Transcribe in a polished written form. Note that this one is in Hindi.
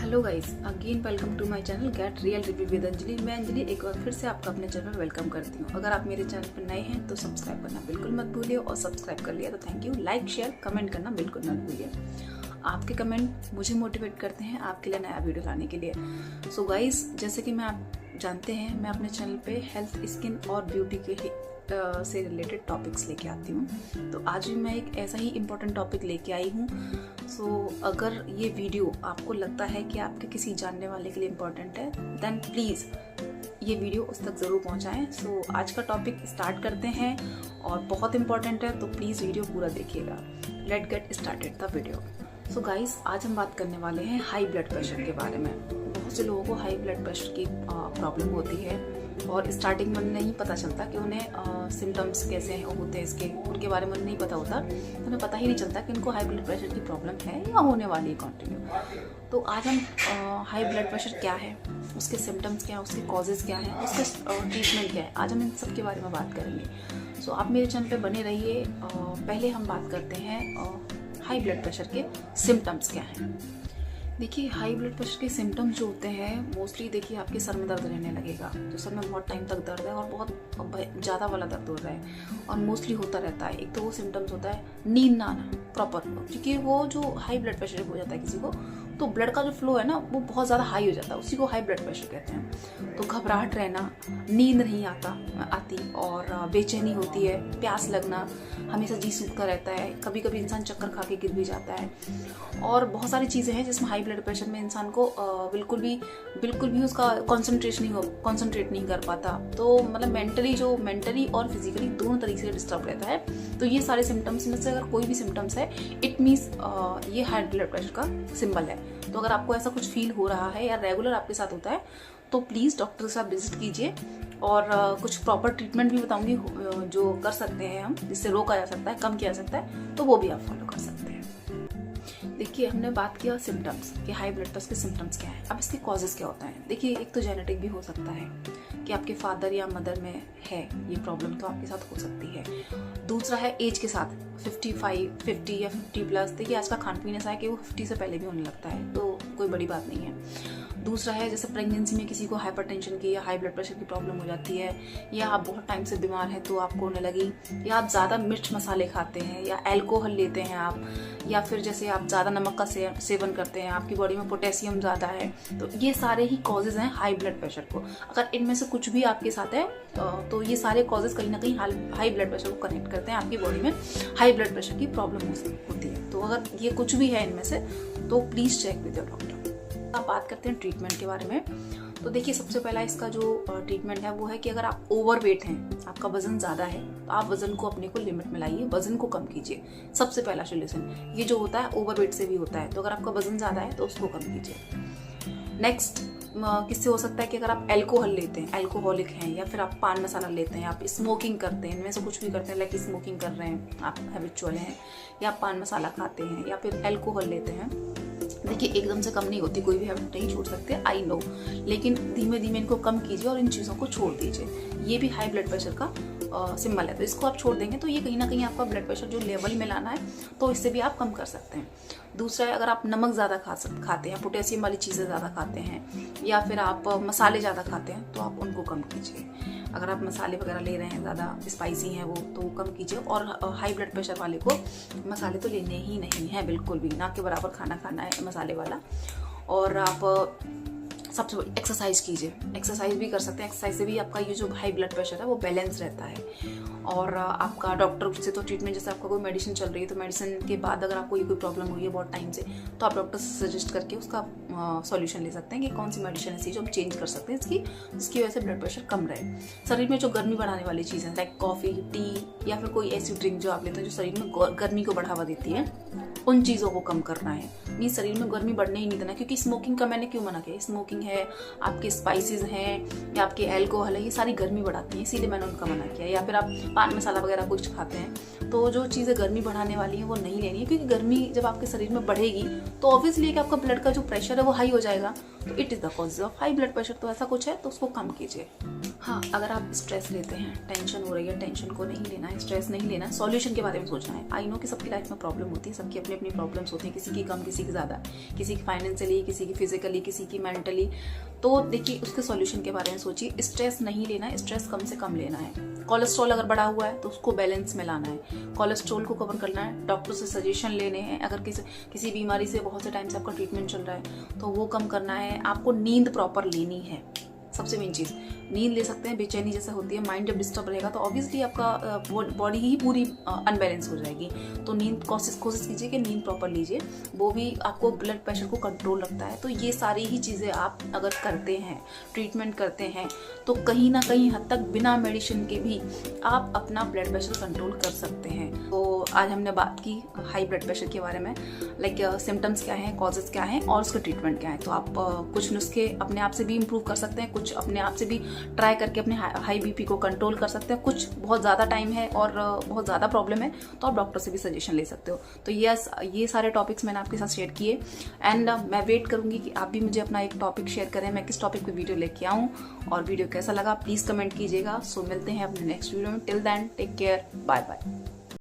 Hello guys, again welcome to my channel get real review with Anjali. मैं अंजलि एक बार फिर से आपका अपने चैनल में वेलकम करती हूँ। अगर आप मेरे चैनल पर नए हैं तो सब्सक्राइब करना बिल्कुल मत भूलिए, और सब्सक्राइब कर लिया तो thank you. Like share comment करना बिल्कुल मत भूलिए। आपके कमेंट मुझे मोटिवेट करते हैं आपके लिए नया वीडियो लाने के लिए। सो गाइस, जैसे कि मैं आप जानते हैं, मैं अपने चैनल पे हेल्थ, स्किन और ब्यूटी के से रिलेटेड टॉपिक्स लेके आती हूँ। तो आज भी मैं एक ऐसा ही इम्पोर्टेंट टॉपिक लेके आई हूँ। सो अगर ये वीडियो आपको लगता है कि आपके किसी जानने वाले के लिए इम्पोर्टेंट है, देन प्लीज़ ये वीडियो उस तक ज़रूर पहुँचाएँ। सो आज का टॉपिक स्टार्ट करते हैं और बहुत इम्पोर्टेंट है, तो प्लीज़ वीडियो पूरा देखिएगा। Let get started the video. So guys, आज हम बात करने वाले हैं हाई ब्लड प्रेशर के बारे में। बहुत से लोगों को हाई ब्लड प्रेशर की प्रॉब्लम होती है और स्टार्टिंग में नहीं पता चलता कि उन्हें सिम्टम्स कैसे होते हैं, उनके बारे में नहीं पता होता। उन्हें पता ही नहीं चलता कि उनको हाई ब्लड प्रेशर की प्रॉब्लम है या होने वाली है कंटिन्यू। तो आज हम हाई ब्लड प्रेशर क्या है, उसके सिम्टम्स क्या है, उसके कॉजेज़ क्या हैं, उसके ट्रीटमेंट क्या है, आज हम इन सब के बारे में बात करेंगे। सो आप मेरे चैनल पे बने रहिए। पहले हम बात करते हैं हाई ब्लड प्रेशर के सिम्टम्स क्या हैं। देखिए, हाई ब्लड प्रेशर के सिम्टम्स जो होते हैं, मोस्टली देखिए आपके सर में दर्द रहने लगेगा। तो सर में बहुत टाइम तक दर्द है और बहुत ज़्यादा वाला दर्द हो रहा है और मोस्टली होता रहता है। एक तो वो सिम्टम्स होता है नींद ना आना प्रॉपर, क्योंकि वो जो हाई ब्लड प्रेशर हो जाता है किसी को, तो ब्लड का जो फ्लो है ना वो बहुत ज़्यादा हाई हो जाता है, उसी को हाई ब्लड प्रेशर कहते हैं। तो घबराहट रहना, नींद नहीं आती और बेचैनी होती है, प्यास लगना, हमेशा जी सूखता रहता है, कभी कभी इंसान चक्कर खा के गिर भी जाता है। और बहुत सारी चीज़ें हैं जिसमें हाई ब्लड प्रेशर में इंसान को बिल्कुल भी उसका कॉन्सेंट्रेट नहीं कर पाता। तो मतलब मेंटली और फिजिकली दोनों तरीके से डिस्टर्ब रहता है। तो ये सारे सिम्टम्स में से अगर कोई भी सिम्टम्स है, इट मीन्स ये हाई ब्लड प्रेशर का सिंबल है। तो अगर आपको ऐसा कुछ फील हो रहा है या रेगुलर आपके साथ होता है, तो प्लीज़ डॉक्टर के साथ विजिट कीजिए। और कुछ प्रॉपर ट्रीटमेंट भी बताऊंगी जो कर सकते हैं हम, जिससे रोका जा सकता है, कम किया जा सकता है, तो वो भी आप फॉलो कर सकते हैं। देखिए, हमने बात किया सिम्टम्स कि हाई ब्लड प्रेशर के सिम्टम्स क्या है। अब इसके कॉजेज़ क्या होता है। देखिए, एक तो जेनेटिक भी हो सकता है कि आपके फादर या मदर में है ये प्रॉब्लम, तो आपके साथ हो सकती है। दूसरा है एज के साथ, 50 या 50+। देखिए, आज का खान पीन ऐसा है कि वो 50 से पहले भी होने लगता है, तो कोई बड़ी बात नहीं है। दूसरा है जैसे प्रेगनेंसी में किसी को हाइपरटेंशन की या हाई ब्लड प्रेशर की प्रॉब्लम हो जाती है, या आप बहुत टाइम से बीमार हैं तो आपको होने लगी, या आप ज़्यादा मिर्च मसाले खाते हैं, या अल्कोहल लेते हैं आप, या फिर जैसे आप ज़्यादा नमक का सेवन करते हैं, आपकी बॉडी में पोटेशियम ज़्यादा है। तो ये सारे ही कॉजेज़ हैं हाई ब्लड प्रेशर को। अगर इनमें से कुछ भी आपके साथ है तो ये सारे कॉजेज़ कहीं ना कहीं हाई ब्लड प्रेशर को कनेक्ट करते हैं, आपकी बॉडी में हाई ब्लड प्रेशर की प्रॉब्लम होती है। तो अगर ये कुछ भी है इनमें से, तो please check with your doctor. आप बात करते हैं ट्रीटमेंट के बारे में। तो देखिए, सबसे पहला इसका जो ट्रीटमेंट है वो है कि अगर आप ओवरवेट हैं, आपका वजन ज़्यादा है, तो आप वजन को अपने को लिमिट में लाइए, वजन को कम कीजिए। सबसे पहला सोल्यूशन ये जो होता है ओवरवेट से भी होता है। तो अगर आपका वजन ज़्यादा है तो उसको कम कीजिए। नेक्स्ट किससे हो सकता है कि अगर आप अल्कोहल लेते हैं, अल्कोहलिक हैं, या फिर आप पान मसाला लेते हैं, आप स्मोकिंग करते हैं, इनमें से कुछ भी करते हैं, लाइक स्मोकिंग कर रहे हैं, आप हैबिचुअल हैं, या आप पान मसाला खाते हैं, या फिर अल्कोहल लेते हैं। देखिए, एकदम से कम नहीं होती, कोई भी हैबिट नहीं छोड़ सकते, आई नो, लेकिन धीमे धीमे इनको कम कीजिए और इन चीज़ों को छोड़ दीजिए। ये भी हाई ब्लड प्रेशर का सिंबल है। तो इसको आप छोड़ देंगे तो ये कहीं ना कहीं आपका ब्लड प्रेशर जो लेवल में लाना है, तो इससे भी आप कम कर सकते हैं। दूसरा है, अगर आप नमक ज़्यादा खाते हैं, पोटेशियम वाली चीज़ें ज़्यादा खाते हैं, या फिर आप मसाले ज़्यादा खाते हैं, तो आप उनको कम कीजिए। अगर आप मसाले वगैरह ले रहे हैं, ज़्यादा स्पाइसी हैं वो, तो कम कीजिए। और हाई ब्लड प्रेशर वाले को मसाले तो लेने ही नहीं है, बिल्कुल भी ना के बराबर खाना खाना है मसाले वाला। और आप सबसे बड़ी एक्सरसाइज कीजिए, एक्सरसाइज भी कर सकते हैं। एक्सरसाइज से भी आपका ये जो हाई ब्लड प्रेशर है वो बैलेंस रहता है। और आपका डॉक्टर से तो ट्रीटमेंट, जैसे आपका कोई मेडिसिन चल रही है, तो मेडिसिन के बाद अगर आपको ये कोई प्रॉब्लम हुई है बहुत टाइम से, तो आप डॉक्टर से सजेस्ट करके उसका सॉल्यूशन ले सकते हैं कि कौन सी मेडिसिन ऐसी जो हम चेंज कर सकते हैं जिसकी वजह से ब्लड प्रेशर कम रहे। शरीर में जो गर्मी बढ़ाने वाली चीज़ें लाइक कॉफ़ी, टी, या फिर कोई ऐसी ड्रिंक जो आप लेते हैं जो शरीर में गर्मी को बढ़ावा देती है, उन चीज़ों को कम करना है। मीन्स शरीर में गर्मी बढ़ने ही नहीं देना। क्योंकि स्मोकिंग का मैंने क्यों मना किया, स्मोकिंग है, आपके स्पाइसेस हैं, या आपके अल्कोहल है, ये सारी गर्मी बढ़ाती हैं, इसीलिए मैंने उनका मना किया। या फिर आप पान मसाला वगैरह कुछ खाते हैं, तो जो चीज़ें गर्मी बढ़ाने वाली हैं वो नहीं लेनी है। क्योंकि गर्मी जब आपके शरीर में बढ़ेगी तो ऑब्वियसली कि आपका ब्लड का जो प्रेशर है वो हाई हो जाएगा। तो it is the cause of high blood pressure. तो ऐसा कुछ है तो उसको कम कीजिए। हाँ, अगर आप स्ट्रेस लेते हैं, टेंशन हो रही है, टेंशन को नहीं लेना है, स्ट्रेस नहीं लेना है, सॉल्यूशन के बारे में सोचना है। आई नो कि सबकी लाइफ में प्रॉब्लम होती है, सबकी अपनी अपनी प्रॉब्लम्स होती हैं, किसी की कम, किसी की ज़्यादा, किसी की फाइनेंशियली, किसी की फिजिकली, किसी की मेंटली। तो देखिए, उसके सॉल्यूशन के बारे में सोचिए। स्ट्रेस नहीं लेना है, स्ट्रेस कम से कम लेना है। कोलेस्ट्रॉल अगर बढ़ा हुआ है तो उसको बैलेंस में लाना है, कोलेस्ट्रॉल को कवर करना है, डॉक्टर से सजेशन लेने हैं। अगर किसी बीमारी से बहुत से टाइम से आपका ट्रीटमेंट चल रहा है तो वो कम करना है। आपको नींद प्रॉपर लेनी है, सबसे मेन चीज़। नींद ले सकते हैं, बेचैनी जैसा होती है, माइंड जब डिस्टर्ब रहेगा तो ऑब्वियसली आपका बॉडी ही पूरी अनबैलेंस हो जाएगी। तो नींद कोशिश कीजिए कि नींद प्रॉपर लीजिए, वो भी आपको ब्लड प्रेशर को कंट्रोल रखता है। तो ये सारी ही चीज़ें आप अगर करते हैं, ट्रीटमेंट करते हैं, तो कहीं ना कहीं हद तक बिना मेडिसिन के भी आप अपना ब्लड प्रेशर कंट्रोल कर सकते हैं। तो आज हमने बात की हाई ब्लड प्रेशर के बारे में, लाइक सिम्टम्स क्या हैं, कॉजेज क्या हैं और उसका ट्रीटमेंट क्या है। तो आप कुछ नुस्खे अपने आप से भी इम्प्रूव कर सकते हैं, कुछ अपने आप से भी ट्राई करके अपने हाई बीपी को कंट्रोल कर सकते हैं। कुछ बहुत ज़्यादा टाइम है और बहुत ज़्यादा प्रॉब्लम है तो आप डॉक्टर से भी सजेशन ले सकते हो। तो ये सारे टॉपिक्स मैंने आपके साथ शेयर किए एंड मैं वेट करूंगी कि आप भी मुझे अपना एक टॉपिक शेयर करें, मैं किस टॉपिक पे वीडियो लेके आऊँ और वीडियो कैसा लगा प्लीज़ कमेंट कीजिएगा। सो मिलते हैं अपने नेक्स्ट वीडियो में। Till then take care, bye bye.